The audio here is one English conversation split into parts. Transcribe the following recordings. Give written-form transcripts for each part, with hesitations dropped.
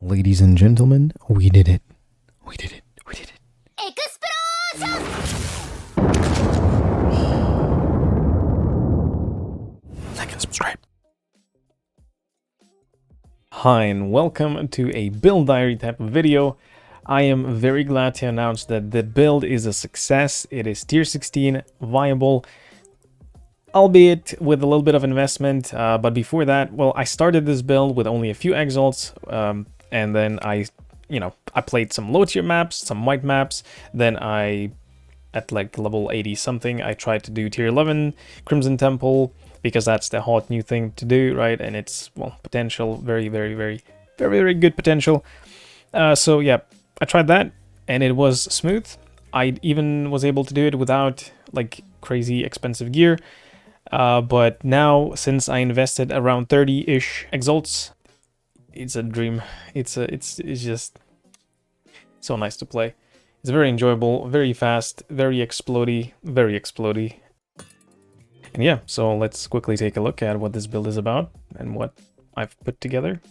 Ladies and gentlemen, we did it. We did it. We did it. Like and subscribe. Hi and welcome to a build diary type of video. I am very glad to announce that the build is a success. It is tier 16 viable, albeit with a little bit of investment. But before that, well, I started this build with only a few exiles, and then I played some low tier maps, some white maps. Then at like level 80 something, I tried to do tier 11 Crimson Temple, because that's the hot new thing to do, right? And it's, well, potential, very good potential. So yeah, I tried that and it was smooth. I even was able to do it without like crazy expensive gear. But now, since I invested around 30-ish exalts, it's a dream. It's just so nice to play. It's very enjoyable, very fast, very explodey. And yeah, so let's quickly take a look at what this build is about and what I've put together.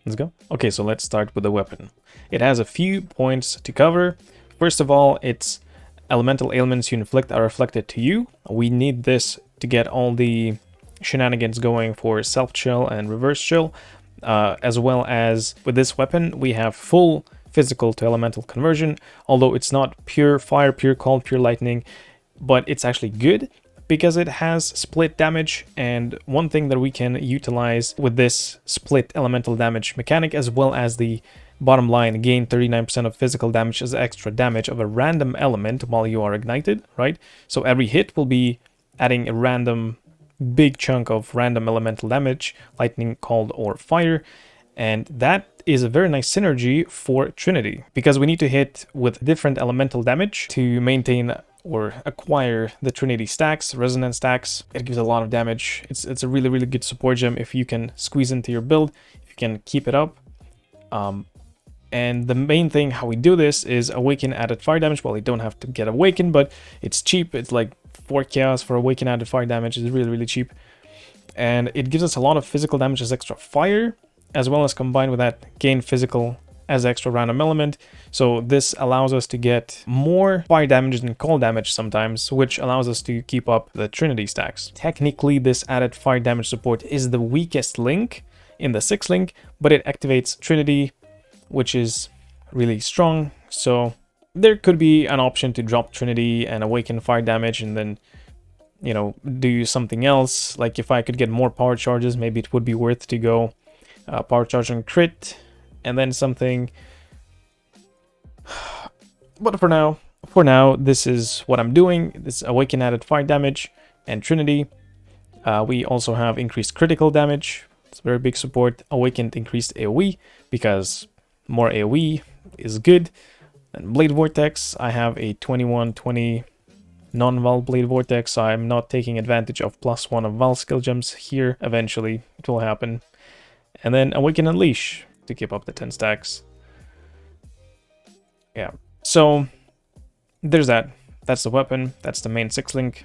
Let's go. Okay, so let's start with the weapon. It has a few points to cover. First of all, its elemental ailments you inflict are reflected to you. We need this to get all the shenanigans going for self-chill and reverse chill. As well as with this weapon, we have full physical to elemental conversion, although it's not pure fire, pure cold, pure lightning, but it's actually good because it has split damage. And one thing that we can utilize with this split elemental damage mechanic, as well as the bottom line, gain 39% of physical damage as extra damage of a random element while you are ignited, right? So every hit will be adding a random big chunk of random elemental damage, lightning, cold, or fire. And that is a very nice synergy for Trinity, because we need to hit with different elemental damage to maintain or acquire the Trinity stacks, resonance stacks. It gives a lot of damage. It's a really good support gem if you can squeeze into your build, if you can keep it up. And the main thing how we do this is awaken added fire damage. Well, you don't have to get awakened, but it's cheap. It's like 4 chaos for awaken added fire damage. It's really cheap. And it gives us a lot of physical damage as extra fire, as well as combined with that gain physical as extra random element. So this allows us to get more fire damage than cold damage sometimes, which allows us to keep up the Trinity stacks. Technically, this added fire damage support is the weakest link in the 6 link, but it activates Trinity, which is really strong. So there could be an option to drop Trinity and awaken fire damage and then, you know, do something else. Like if I could get more power charges, maybe it would be worth to go power charge on crit and then something. But for now, this is what I'm doing. This awaken added fire damage and Trinity. We also have increased critical damage. It's very big support. Awakened increased AoE, because more AoE is good. And Blade Vortex, I have a 21-20 non-Val Blade Vortex, so I'm not taking advantage of +1 of Val skill gems here. Eventually, it will happen. And then Awaken Unleash to keep up the 10 stacks. Yeah, so there's that. That's the weapon. That's the main 6 link.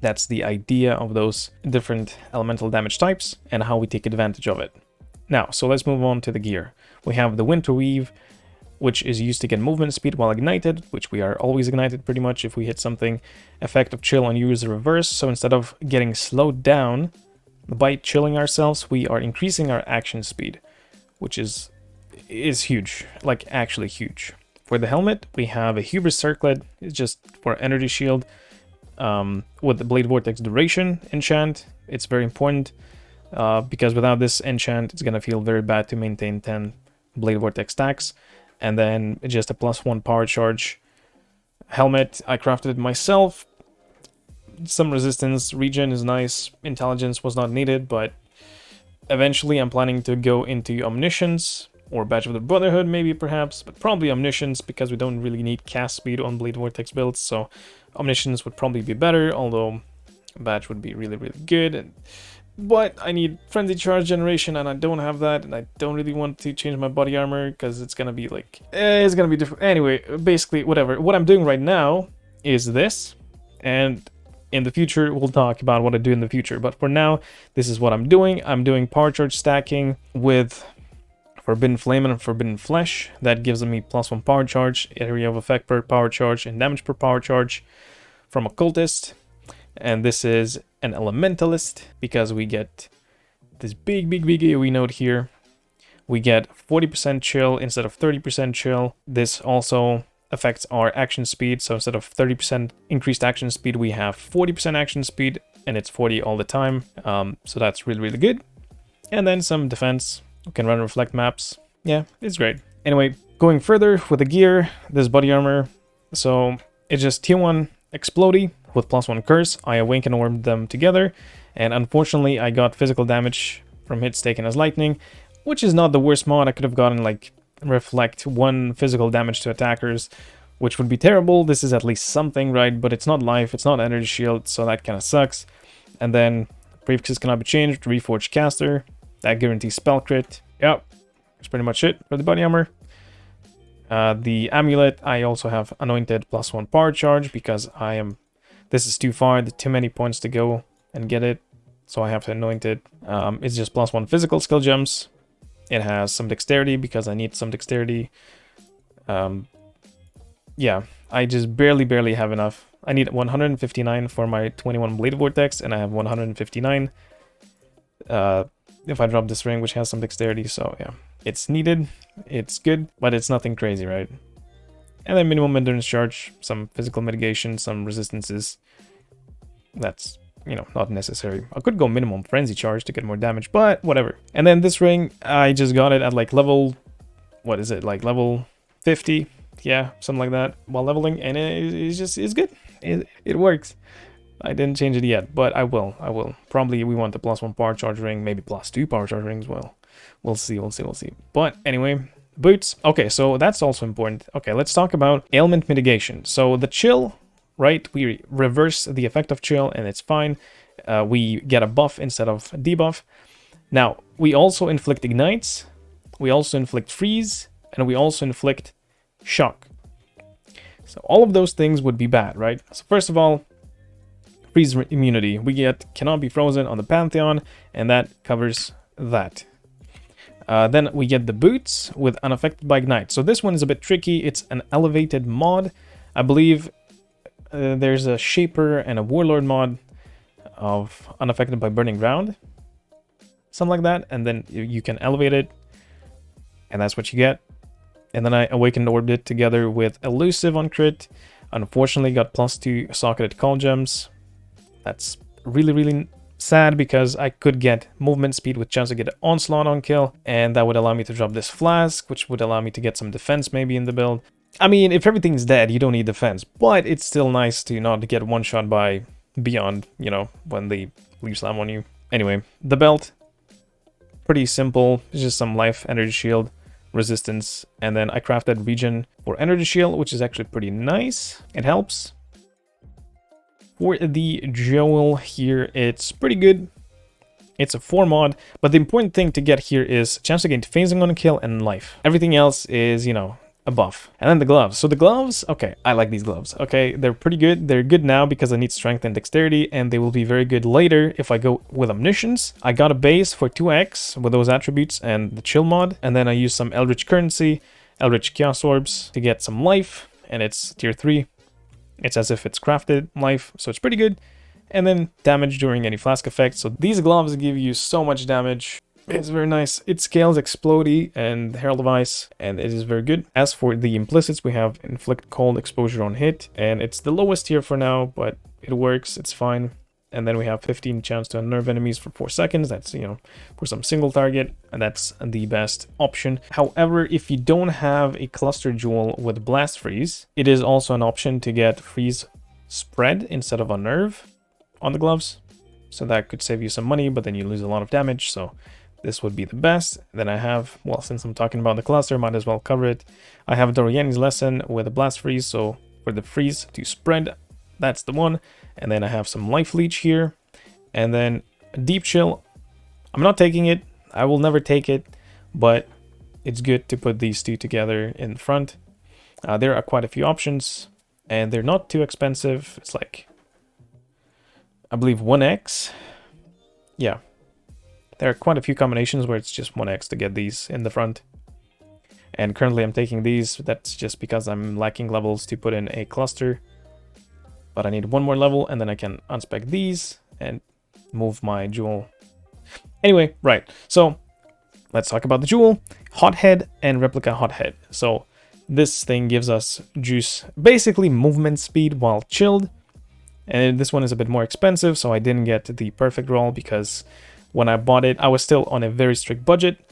That's the idea of those different elemental damage types and how we take advantage of it. Now, so let's move on to the gear. We have the Winter Weave, which is used to get movement speed while ignited, which we are always ignited pretty much if we hit something. Effect of chill on you is the reverse, so instead of getting slowed down by chilling ourselves, we are increasing our action speed, which is huge, like actually huge. For the helmet, we have a Hubris Circlet. It's just for energy shield with the Blade Vortex duration enchant. It's very important because without this enchant, it's gonna feel very bad to maintain 10 Blade Vortex stacks. And then just a +1 power charge helmet. I crafted it myself. Some resistance, regen is nice. Intelligence was not needed, but eventually I'm planning to go into Omniscience or Badge of the Brotherhood, maybe perhaps, but probably Omniscience, because we don't really need cast speed on Blade Vortex builds. So Omniscience would probably be better, although Badge would be really good. But I need Frenzy Charge Generation, and I don't have that, and I don't really want to change my body armor, because it's gonna be like, it's gonna be different. Anyway, basically, whatever. What I'm doing right now is this, and in the future, we'll talk about what I do in the future. But for now, this is what I'm doing. I'm doing power charge stacking with, Forbidden Flame and Forbidden Flesh. That gives me +1 power charge, area of effect per power charge, and damage per power charge from Occultist. And this is an Elementalist because we get this big AoE node here. We get 40% chill instead of 30% chill. This also affects our action speed. So instead of 30% increased action speed, we have 40% action speed, and it's 40 all the time. So that's really good. And then some defense. We can run reflect maps. Yeah, it's great. Anyway, going further with the gear, this body armor. So it's just tier 1 Explodey with +1 curse. I awaken and warm them together. And unfortunately, I got physical damage from hits taken as lightning, which is not the worst mod. I could have gotten like reflect 1 physical damage to attackers, which would be terrible. This is at least something, right? But it's not life, it's not energy shield, so that kind of sucks. And then prefixes cannot be changed, reforged caster. That guarantees spell crit. Yep, that's pretty much it for the body armor. The amulet, I also have anointed +1 power charge because this is too far, too many points to go and get it. So I have to anoint it. It's just +1 physical skill gems. It has some dexterity because I need some dexterity. Yeah, I just barely have enough. I need 159 for my 21 blade vortex, and I have 159 if I drop this ring, which has some dexterity. So yeah, it's needed, it's good, but it's nothing crazy, right? And then minimum endurance charge, some physical mitigation, some resistances. That's, you know, not necessary. I could go minimum frenzy charge to get more damage, but whatever. And then this ring, I just got it at like level, what is it, like level 50? Yeah, something like that, while leveling, and it's good. It works. I didn't change it yet, but I will. Probably we want the +1 power charge ring, maybe +2 power charge rings. Well, we'll see. But anyway, boots. Okay, so that's also important. Okay, let's talk about ailment mitigation. So the chill, right? We reverse the effect of chill, and it's fine. We get a buff instead of debuff. Now, we also inflict ignites, we also inflict freeze, and we also inflict shock. So all of those things would be bad, right? So first of all, freeze immunity. We get cannot be frozen on the Pantheon, and that covers that. Then we get the boots with unaffected by ignite. So this one is a bit tricky. It's an elevated mod. I believe there's a Shaper and a Warlord mod of unaffected by burning ground. Something like that. And then you can elevate it, and that's what you get. And then I awakened orbed it together with elusive on crit. Unfortunately got +2 socketed call gems. That's really sad because I could get movement speed with chance to get onslaught on kill, and that would allow me to drop this flask, which would allow me to get some defense maybe in the build. I mean, if everything's dead, you don't need defense, but it's still nice to not get one shot by beyond, you know, when they leave slam on you. Anyway, the belt, pretty simple. It's just some life, energy shield, resistance, and then I crafted regen for energy shield, which is actually pretty nice. It helps. For the Joel here, it's pretty good. It's a 4 mod, but the important thing to get here is chance to gain phasing on a kill and life. Everything else is, you know, a buff. And then the gloves. So the gloves, okay, I like these gloves. Okay, they're pretty good. They're good now because I need strength and dexterity, and they will be very good later if I go with omniscience. I got a base for 2x with those attributes and the chill mod, and then I use some eldritch currency, eldritch chaos orbs to get some life, and it's tier 3. It's as if it's crafted life, so it's pretty good. And then damage during any flask effect. So these gloves give you so much damage. It's very nice. It scales Explodey and Herald of Ice, and it is very good. As for the implicits, we have inflict cold exposure on hit, and it's the lowest tier for now, but it works, it's fine. And then we have 15 chance to unnerve enemies for 4 seconds. That's, you know, for some single target, and that's the best option. However, if you don't have a cluster jewel with blast freeze, it is also an option to get freeze spread instead of unnerve on the gloves. So that could save you some money, but then you lose a lot of damage. So this would be the best. Then I have, well, since I'm talking about the cluster, might as well cover it. I have Doriani's Lesson with a blast freeze. So for the freeze to spread, that's the one. And then I have some life leech here, and then a deep chill. I'm not taking it. I will never take it, but it's good to put these two together in front. There are quite a few options, and they're not too expensive. It's like, I believe 1x. Yeah, there are quite a few combinations where it's just 1x to get these in the front. And currently I'm taking these. That's just because I'm lacking levels to put in a cluster. But I need one more level, and then I can unspec these and move my jewel. Anyway, right. So let's talk about the jewel. Hothead and replica hothead. So this thing gives us juice, basically movement speed while chilled. And this one is a bit more expensive, so I didn't get the perfect roll because when I bought it, I was still on a very strict budget.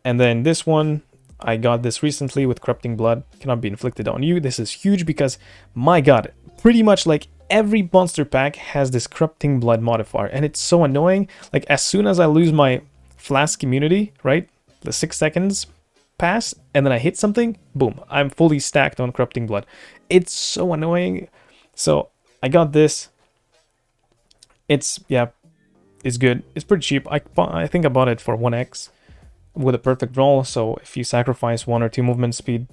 And then this one, I got this recently with Corrupting Blood. Cannot be inflicted on you. This is huge because, my god, pretty much like every monster pack has this Corrupting Blood modifier. And it's so annoying. Like, as soon as I lose my Flask immunity, right? The 6 seconds pass, and then I hit something, boom, I'm fully stacked on Corrupting Blood. It's so annoying. So I got this. It's, yeah, it's good. It's pretty cheap. I think I bought it for 1x with a perfect roll. So if you sacrifice 1 or 2 movement speed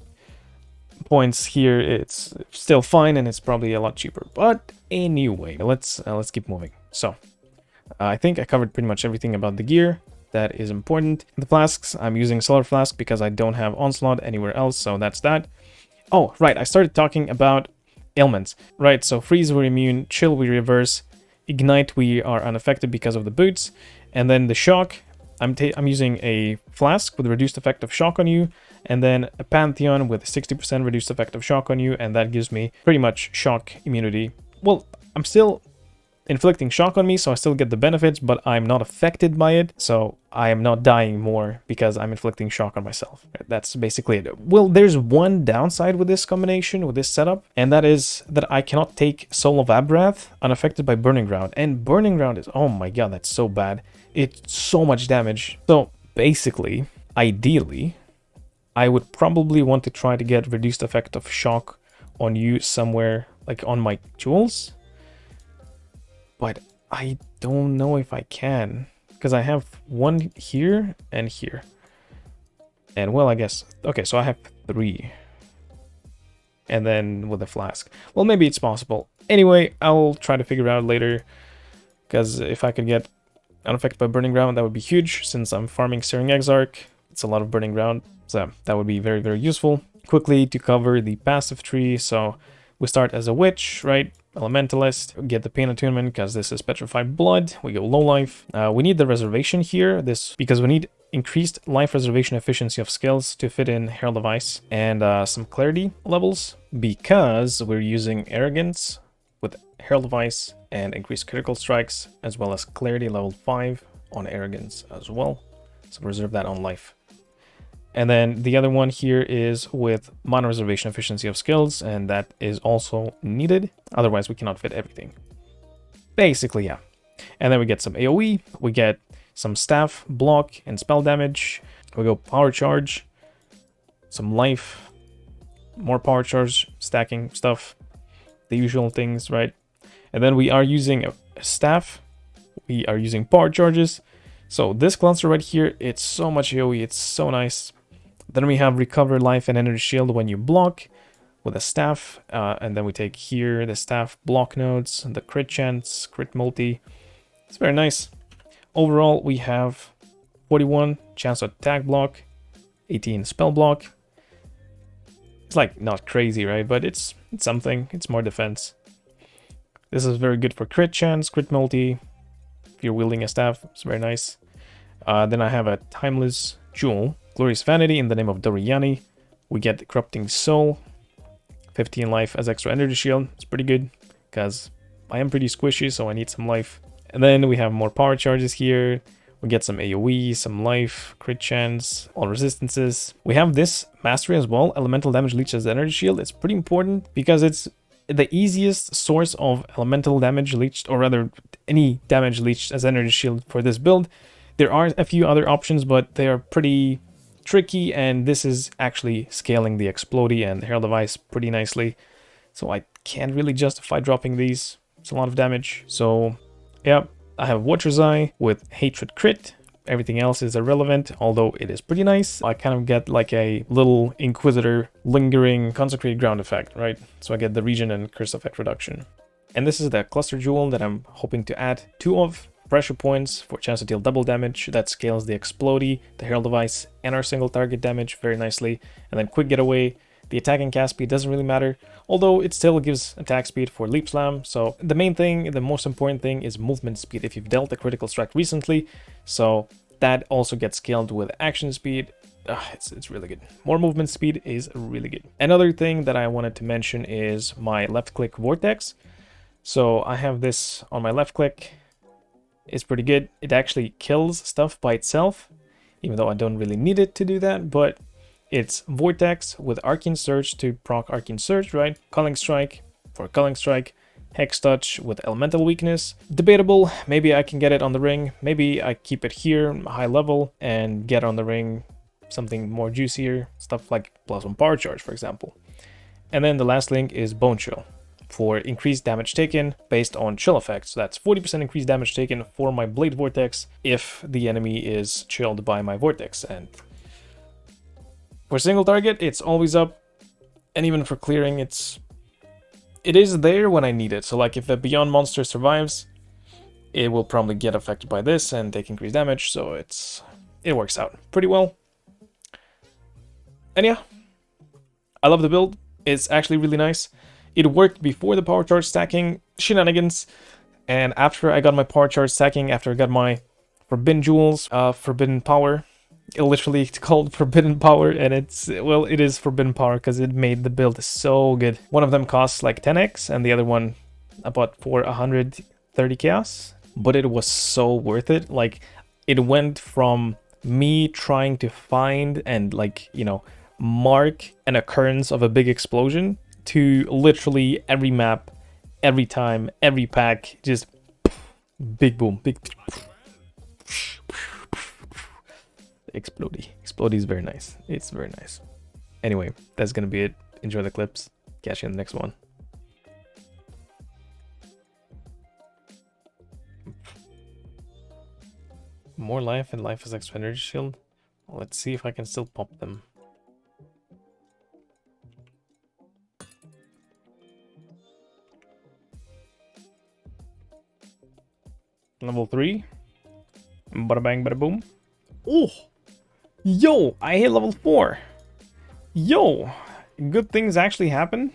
points here, it's still fine, and it's probably a lot cheaper. But anyway, let's keep moving. So I think I covered pretty much everything about the gear that is important. The flasks, I'm using Solar Flask because I don't have Onslaught anywhere else, so that's that. Oh, right, I started talking about ailments. Right, so freeze, we're immune, chill, we reverse, ignite, we are unaffected because of the boots, and then the shock, I'm using a flask with reduced effect of shock on you, and then a Pantheon with 60% reduced effect of shock on you, and that gives me pretty much shock immunity. Well, I'm still inflicting shock on me, so I still get the benefits, but I'm not affected by it, so I am not dying more because I'm inflicting shock on myself. That's basically it. Well, there's one downside with this combination, with this setup, and that is that I cannot take Soul of Abrath unaffected by Burning Ground. And Burning Ground is, oh my god, that's so bad. It's so much damage. So basically, ideally, I would probably want to try to get reduced effect of shock on you somewhere, like on my jewels. But I don't know if I can, because I have one here and here. And well, I guess, okay, so I have 3. And then with a flask. Well, maybe it's possible. Anyway, I'll try to figure it out later, because if I could get unaffected by Burning Ground, that would be huge, since I'm farming Searing Exarch. It's a lot of Burning Ground, so that would be very, very useful. Quickly to cover the passive tree, so we start as a witch, right? Elementalist, get the Pain Attunement because this is Petrified Blood. We go low life. We need the reservation here, because we need increased life reservation efficiency of skills to fit in Herald of Ice, and some clarity levels because we're using Arrogance with Herald of Ice and increased critical strikes, as well as clarity level 5 on Arrogance as well. So reserve that on life. And then the other one here is with mana reservation efficiency of skills, and that is also needed. Otherwise, we cannot fit everything. Basically, yeah. And then we get some AoE, we get some staff, block, and spell damage. We go power charge, some life, more power charge, stacking stuff, the usual things, right? And then we are using a staff, we are using power charges. So this cluster right here, it's so much AoE, it's so nice. Then we have recover life and energy shield when you block with a staff. And then we take here the staff block nodes, the crit chance, crit multi. It's very nice. Overall, we have 41 chance to attack block, 18 spell block. It's like not crazy, right? But it's something. It's more defense. This is very good for crit chance, crit multi. If you're wielding a staff, it's very nice. Then I have a timeless jewel. Glorious Vanity in the name of Doriani. We get the Corrupting Soul, 15 life as extra energy shield. It's pretty good because I am pretty squishy, so I need some life. And then we have more power charges here. We get some AoE, some life, crit chance, all resistances. We have this mastery as well, elemental damage leech as energy shield. It's pretty important because it's the easiest source of elemental damage leeched, or rather any damage leeched as energy shield for this build. There are a few other options, but they are pretty tricky, and this is actually scaling the Explodey and Herald of Ice pretty nicely. So I can't really justify dropping these. It's a lot of damage. So yeah, I have Watcher's Eye with Hatred crit. Everything else is irrelevant, although it is pretty nice. I kind of get like a little Inquisitor lingering Consecrated Ground effect, right? So I get the Regen and Curse effect reduction. And this is the cluster jewel that I'm hoping to add 2 of. pressure points for chance to deal double damage. That scales the explodey, the herald device, and our single target damage very nicely. And then quick getaway. The attacking cast speed doesn't really matter, although it still gives attack speed for leap slam. So the main thing, the most important thing is movement speed if you've dealt a critical strike recently. So that also gets scaled with action speed. It's really good. More movement speed is really good. Another thing that I wanted to mention is my left click Vortex. So I have this on my left click. It's pretty good. It actually kills stuff by itself, even though I don't really need it to do that, but it's Vortex with Arcane Surge to proc Arcane Surge, right? Culling Strike for Culling Strike. Hex Touch with Elemental Weakness. Debatable, maybe I can get it on the ring. Maybe I keep it here, high level, and get on the ring something more juicier. Stuff like +1 Power Charge, for example. And then the last link is Bone Chill for increased damage taken based on chill effects. So that's 40% increased damage taken for my Blade Vortex if the enemy is chilled by my Vortex. And for single target, it's always up, and even for clearing, it is there when I need it. So like if a Beyond monster survives, it will probably get affected by this and take increased damage, so it works out pretty well. And yeah, I love the build. It's actually really nice. It worked before the power charge stacking shenanigans, and after I got my power charge stacking, after I got my Forbidden Jewels, Forbidden Power. It literally called Forbidden Power, and it is Forbidden Power because it made the build so good. One of them costs like 10x, and the other one about for 130 chaos. But it was so worth it. Like, it went from me trying to find and, like, you know, mark an occurrence of a big explosion to literally every map, every time, every pack, just big boom, big. Explodey. Explodey is very nice. It's very nice. Anyway, that's gonna be it. Enjoy the clips. Catch you in the next one. More life and life is extra energy shield. Let's see if I can still pop them. Level 3. Bada bang, bada boom. Oh! Yo! I hit level 4! Yo! Good things actually happen.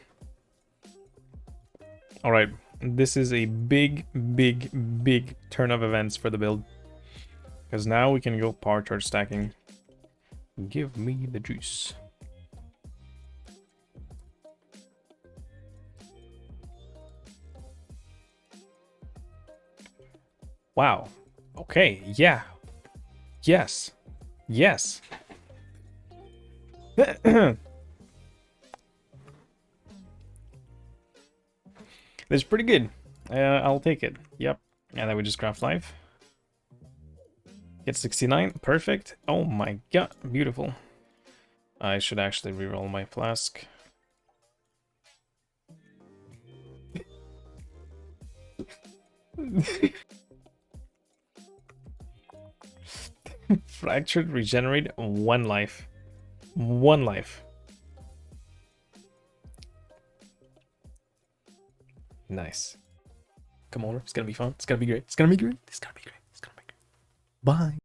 Alright, this is a big turn of events for the build. Because now we can go power charge stacking. Give me the juice. Wow. Okay, yeah. Yes. Yes. That's pretty good. I'll take it. Yep. And then we just craft life. Get 69. Perfect. Oh my god. Beautiful. I should actually reroll my flask. Fractured, regenerate, 1 life. 1 life. Nice. Come over. It's gonna be fun. It's gonna be great. It's gonna be great. It's gonna be great. It's gonna be great. Bye.